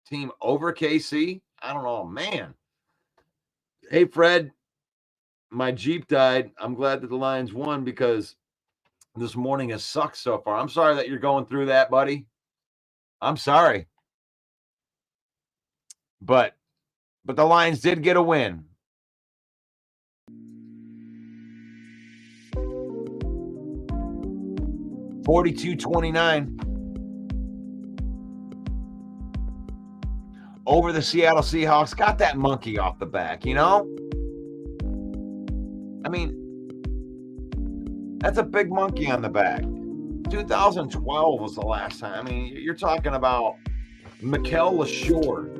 S2: team over KC. I don't know, man. Hey, Fred, my Jeep died. I'm glad that the Lions won because this morning has sucked so far. I'm sorry that you're going through that, buddy. I'm sorry. But the Lions did get a win. $42-29 over the Seattle Seahawks. Got that monkey off the back, you know? I mean, that's a big monkey on the back. 2012 was the last time. I mean, you're talking about Mikel LaSure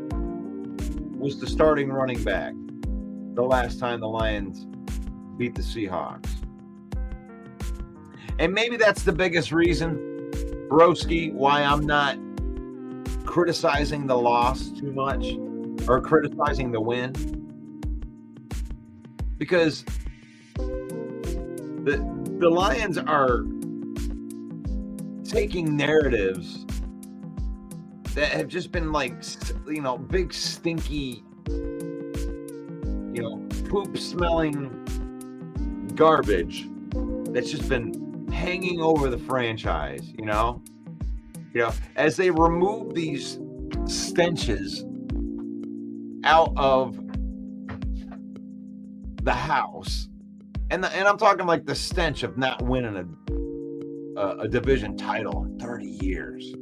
S2: was the starting running back the last time the Lions beat the Seahawks. And maybe that's the biggest reason, Broski, why I'm not criticizing the loss too much or criticizing the win. Because the Lions are taking narratives that have just been like, you know, big, stinky, you know, poop smelling garbage that's just been hanging over the franchise, you know, as they remove these stenches out of the house, and I'm talking like the stench of not winning a division title in 30 years.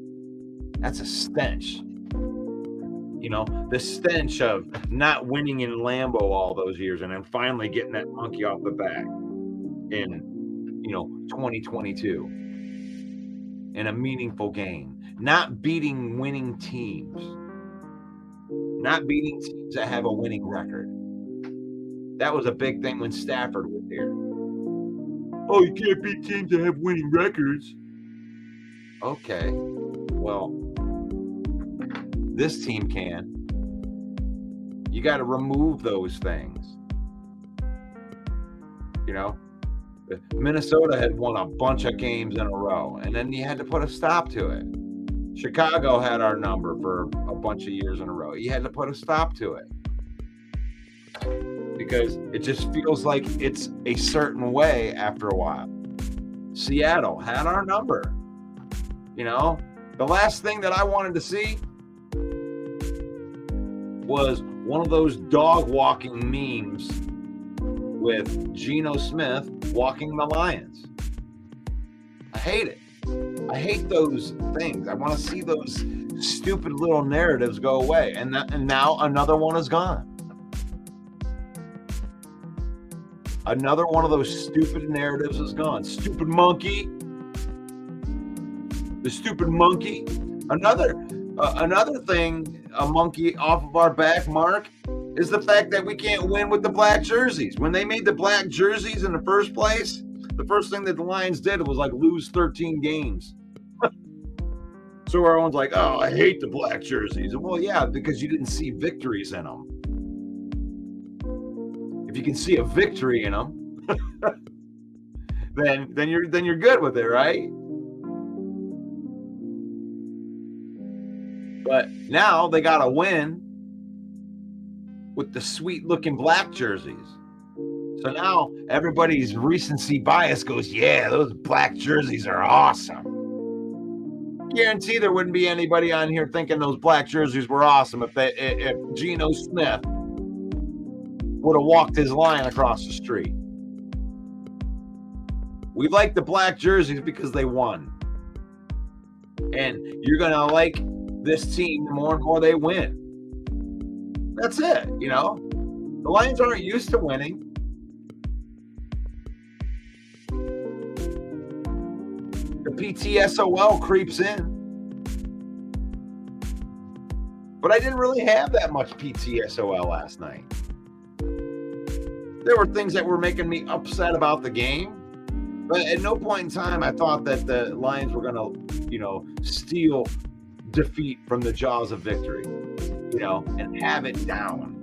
S2: That's a stench. You know, the stench of not winning in Lambeau all those years and then finally getting that monkey off the back in, 2022 in a meaningful game. Not beating winning teams. Not beating teams that have a winning record. That was a big thing when Stafford was here. Oh, you can't beat teams that have winning records. Okay, well, this team can. You got to remove those things. Minnesota had won a bunch of games in a row, and then you had to put a stop to it. Chicago had our number for a bunch of years in a row. You had to put a stop to it because it just feels like it's a certain way after a while. Seattle had our number. The last thing that I wanted to see was one of those dog walking memes with Geno Smith walking the Lions. I hate it. I hate those things. I want to see those stupid little narratives go away. And now another one is gone. Another one of those stupid narratives is gone. Stupid monkey. The stupid monkey. Another thing, a monkey off of our back, Mark, is the fact that we can't win with the black jerseys. When they made the black jerseys in the first place, the first thing that the Lions did was lose 13 games. So everyone's like, oh, I hate the black jerseys. Well, yeah, because you didn't see victories in them. If you can see a victory in them, then you're good with it, right? But now they got to win with the sweet-looking black jerseys. So now everybody's recency bias goes, yeah, those black jerseys are awesome. Guarantee there wouldn't be anybody on here thinking those black jerseys were awesome if Geno Smith would have walked his line across the street. We like the black jerseys because they won. And you're going to like this team the more and more they win. That's it, The Lions aren't used to winning. The PTSOL creeps in. But I didn't really have that much PTSOL last night. There were things that were making me upset about the game. But at no point in time I thought that the Lions were going to, steal defeat from the jaws of victory, and have it down.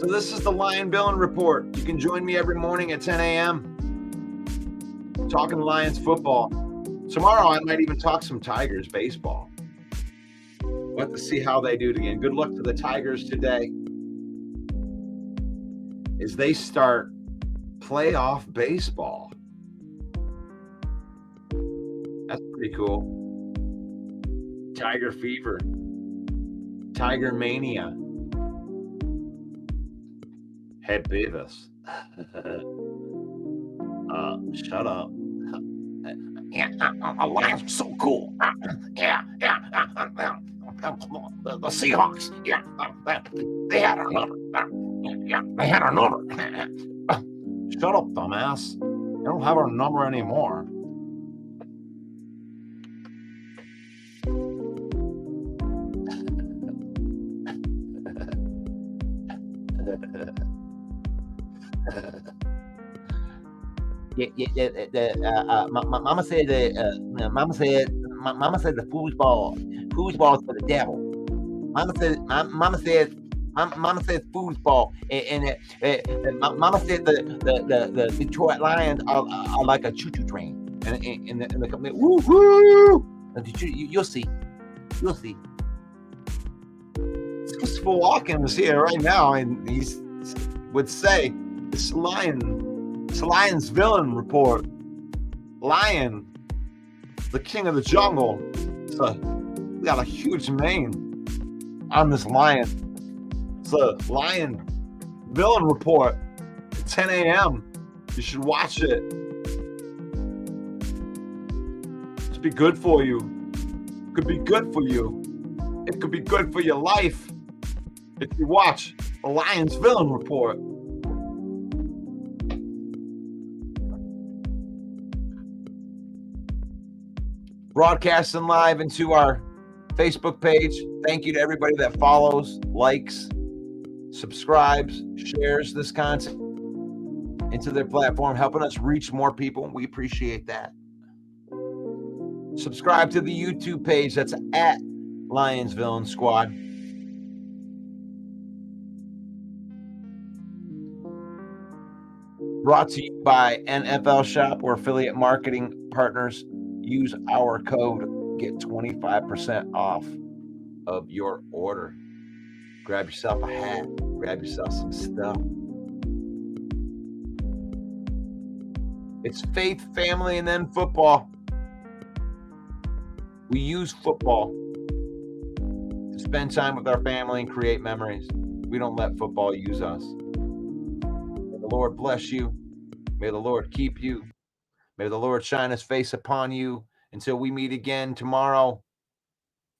S2: So this is the Lion Billing Report. You can join me every morning at 10 a.m. talking Lions football. Tomorrow I might even talk some Tigers baseball. We'll have to see how they do it again. Good luck to the Tigers today as they start playoff baseball. That's pretty cool. Tiger fever. Tiger mania. Hey, Beavis. Shut up. Yeah, Lions are so cool. Yeah. The Seahawks. Yeah, they had our number. Yeah, they had our number. Shut up, dumbass. They don't have our number anymore. Mama said the foosball is for the devil. Mama said foosball, and Mama said the Detroit Lions are like a choo-choo train, and the company woo-hoo. You'll see. Christopher Walken is here right now, and he would say, "It's Lion's villain report. Lion, the king of the jungle. So we got a huge mane on this lion. It's a lion villain report. 10 a.m. You should watch it. It's be good for you. Could be good for you. It could be good for your life if you watch the Lion's villain report." Broadcasting live into our Facebook page. Thank you to everybody that follows, likes, subscribes, shares this content into their platform, helping us reach more people. We appreciate that. Subscribe to the YouTube page. That's at Lions Villain Squad. Brought to you by NFL Shop, where affiliate marketing partners use our code, get 25% off of your order. Grab yourself a hat, grab yourself some stuff. It's faith, family, and then football. We use football to spend time with our family and create memories. We don't let football use us. May the Lord bless you. May the Lord keep you. May the Lord shine his face upon you until we meet again tomorrow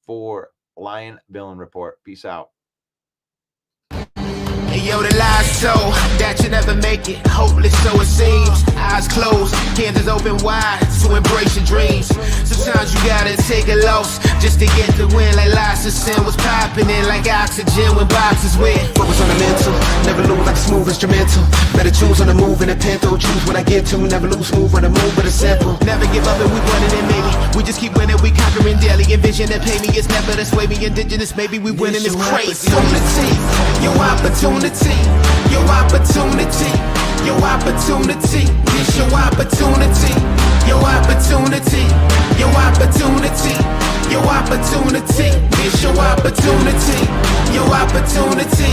S2: for Lion Villain Report. Peace out.
S1: Yo, the lies so that you never make it. Hopeless, so it seems. Eyes closed, canvas open wide to embrace your dreams. Sometimes you gotta take a loss just to get the win. Like lots of sin was popping in like oxygen when boxes wet. Focus on the mental, never lose like a smooth instrumental. Better choose on the move in a pinto. Choose what I get to, never lose smooth on the move, but it's simple. Never give up and we winning it, maybe. We just keep winning, we conquering daily. Envision and pay me, it's never the sway me. Indigenous, maybe we winning, it's crazy. Your opportunity, your opportunity, your opportunity, it's your opportunity, your opportunity, your opportunity, your opportunity, it's your opportunity, your opportunity.